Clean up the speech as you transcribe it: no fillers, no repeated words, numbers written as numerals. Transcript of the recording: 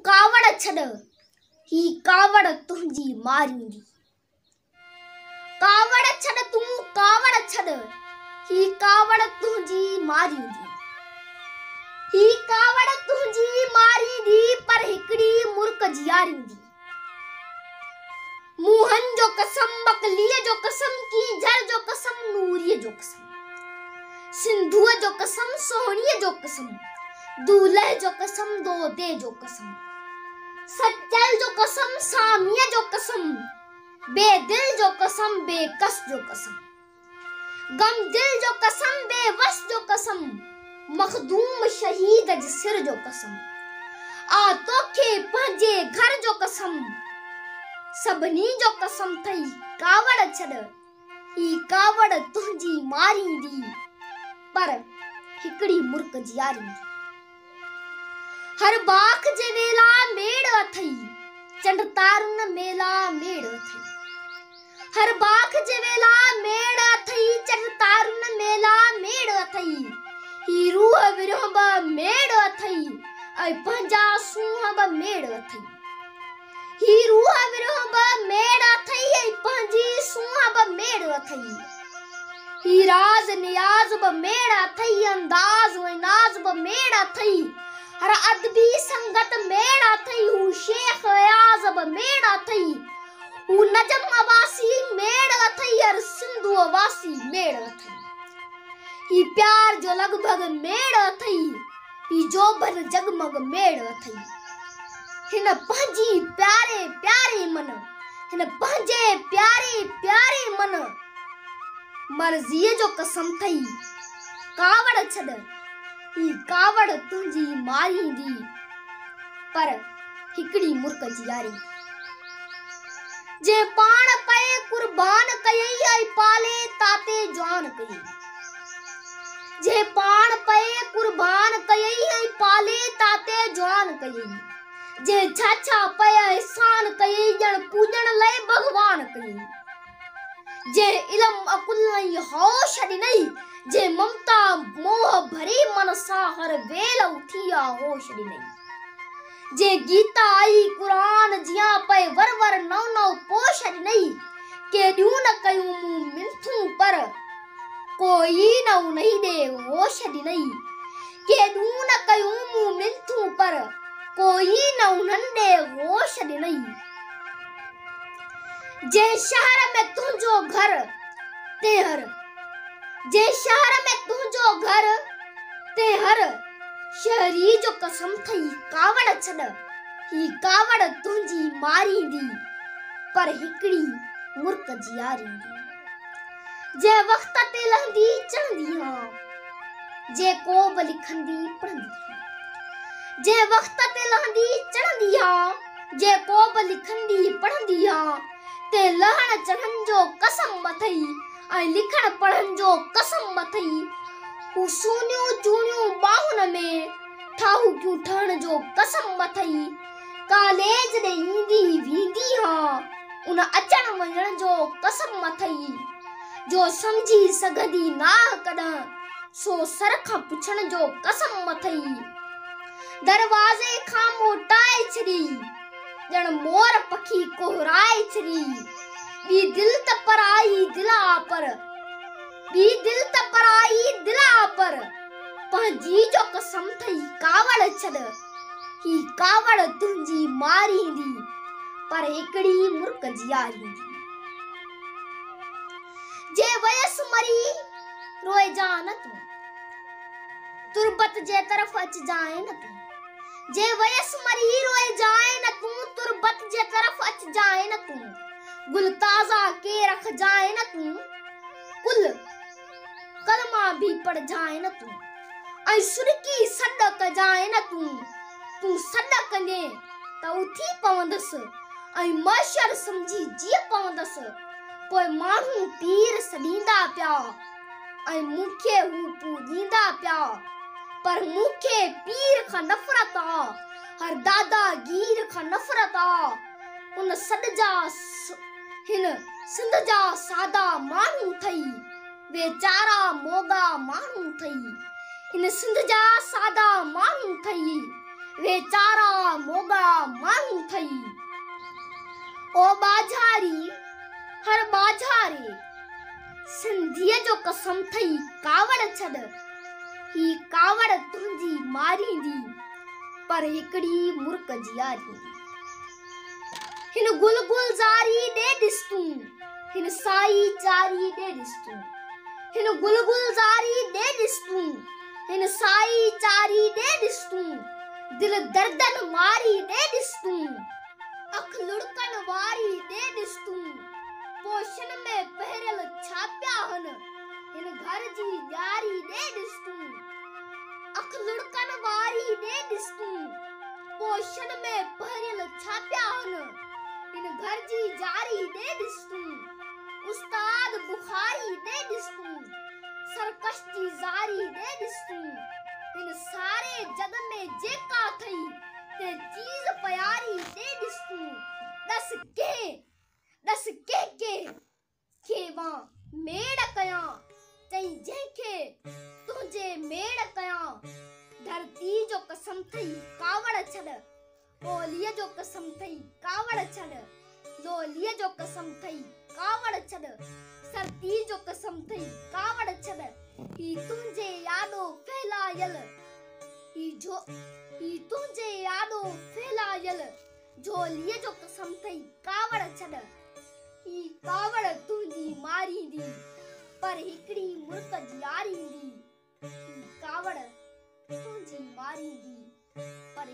कावड़ छड़ ही कावड़ तुझी मारींदी। कावड़ छड़ तू कावड़ छड़ ही कावड़ तुझी मारींदी। ही कावड़ तुझी मारींदी पर हिकड़ी मुर्क जियारींदी। मुहन जो कसम, बकलीअ जो कसम, कींझर जो कसम, नूरीअ जो कसम, सिंधुअ जो कसम, सोहणीअ जो कसम, दूल्हे जो कसम, दोदे जो कसम, सच्चल जो कसम, सामीअ जो कसम, बेदिल जो कसम, बेकस जो कसम, गमदिल जो कसम, बेवस जो कसम, मखदूम शहीद सिर जो कसम, आ तोखे पंहिंजे घर जो कसम, सभिनी जो कसम थई कावड़ छड़ ही कावड़ तुझी मारींदी पर हिकड़ी मुर्क जियारींदी। हर बाख जे वेला मेड़ अथई, चंड तारुन मेला मेड़ अथई। हर बाख जे वेला मेड़ अथई, चंड तारुन मेला मेड़ अथई। ही रूह विरह ब मेड़ अथई, ऐं पंहिंजा सूंह ब मेड़ अथई। ही रूह विरह ब मेड़ अथई, ऐं पंहिंजी सूंह ब मेड़ अथई। ही राज नियाज ब मेड़ अथई, अंदाज व नाज ब मेड़ अथई। हर अदबी संगत मेड़ अथई, हू शेख अयाज ब मेड़ अथई। हू नजम अवासी मेड़ अथई, हर सिंधु अवासी मेड़ अथई। ही प्यार जो लगभग मेड़ अथई, ही जोबन जगमग मेड़ अथई। हिन पंहिंजी प्यारे प्यारे मन, हिन पंहिंजे प्यारे प्यारे मन, मर्ज़ीअ जो कसम थई कावड़ छड़ ही कावड़ तुझी मारींदी पर हिकड़ी मुर्क जियारींदी। जे पाण पए कुर्बान कयई, ऐं पाले ताते जवान कयई। जे पाण पए कुर्बान कयई, ऐं पाले ताते जवान कयई। जे छाछा पए एहसान कयई, ॼण पूॼण लाइ भगवान कयई। जे इल्म अकुल ऐं होश ॾिनई, जे ममता मोह भरी मन सां हर वेल उथी आ होश ॾिनई। जे गीता आई क़ुरान जियां पए वर वर नव नव पोश ॾिनई। केॾियूं न कयूं मूं मिनथूं पर कोई न उन्ही ॾे होश ॾिनई। केॾियूं न कयूं मूं मिनथूं पर कोई न उन्हनि ॾे होश ॾिनई। जे शहर में तुंहिंजो घर ते हर, जे शहर में तुंहिंजो घर ते हर शहरी जो कसम थई कावड़ छड़ ही कावड़ तुंहिंजी मारींदी पर हिकड़ी मुर्क जियारींदी। जे वक्त ते लहंदी चढ़ंदी हां, जे को बि लिखंदी पढ़ंदी हां। जे वक्त ते लहंदी चढ़ंदी हां, जे को बि लिखंदी पढ़ंदी हां। ते लहण चढ़ण जो कसम अथई, ऐं लिखण पढ़ण जो कसम अथई। हू सूनियूं चूड़ियूं बाहुन में ठाहूकियूं ठहण जो कसम अथई। कॉलेज ॾे ईंदी वेंदी हां, उन अचण वञण जो कसम अथई। जो समझी सघंदी नाह कॾहिं, सो सर खां पुछण जो कसम अथई। दरवाज़े खां मोटाए छॾी, ॼण मोर पखी कोहराए छॾी। ॿी दिल त पराई दिला पर, ॿी दिल त पराई दिला पर, पंहिंजी जो कसम थई कावड़ छड़ ही कावड़ तुंहिंजी मारींदी पर हिकड़ी मुर्क जियारींदी। जे वयस मरी रोए जा न तूं, तुरबत जे तरफ अच जाए न तूं। जे वयस मरी रोए जाए न तूं, तुरबत जे तरफ अच जाए न तूं। गुल ताज़ा के रख जाए न तूं, कुल कलमा भी पढ़ जाए न तूं। ऐं सुरकी सॾ कजाए न तूं, तूं सॾ कंदे त उथी पवंदसि ऐं मशर समझी जीअ पवंदसि। पोइ माण्हू पीर सॾींदा पिया ऐं मूंखे हू पूॼींदा पिया, पर मूंखे पीर खां नफ़रत आ, हर दादागीर खां नफ़रत आ। उन सॾ जा हिन सिंध जा सादा माण्हू थई, वेचारा मोगा माण्हू थई। हिन सिंध जा सादा माण्हू थई, वेचारा मोगा ओ बाझारी हर बाझारे सिंधीअ जो कसम थई कावड़ छॾ ही कावड़ तुंहिंजी मारींदी पर हिकड़ी मुर्क जियारींदी हिन गुल गुलज़ारी ॾे ॾिस तूं हिन साई चारी ॾे ॾिस तूं हिन गुल गुलज़ारी ॾे ॾिस तूं हिन साई चारी ॾे ॾिस तूं दिल दर्दन मारी ॾे ॾिस तूं अख लुड़कन वारी ॾे ॾिस तूं पोशन में पहिरियल छा पिया हन हिन घर जी ॾियारी ॾे ॾिस तूं अख लुड़कन वारी ॾे ॾिस तूं पोशन में पहिरियल छा पिया हन हिन घर जी ॾियारी ॾे ॾिस तूं उस्ताद बुखारी ॾे ॾिस तूं सरकश जी ज़ारी ॾे ॾिस तूं हिन सारे जग में जेका थई ते चीज़ प्यारी ॾे ॾिस तूं दस के मां मेड़ कयां चई जंहिंखे तुंहिंजे मेड़ कयां धरती जो कसम थई कावड़ छॾ ॿोलीअ जो कसम थई कावड़ छॾ लोलीअ जो कसम थई कावड़ छॾ सरती जो कसम थई कावड़ छॾ ही तुंहिंजे यादो फैलायल ही तुंहिंजे यादो फैलायल झोलीअ जो कसम थई कावड़ छॾ ही कावड़ तुंहिंजी मारींदी पर हिकड़ी मुर्क जियारींदी ही कावड़ तुंहिंजी मारींदी पर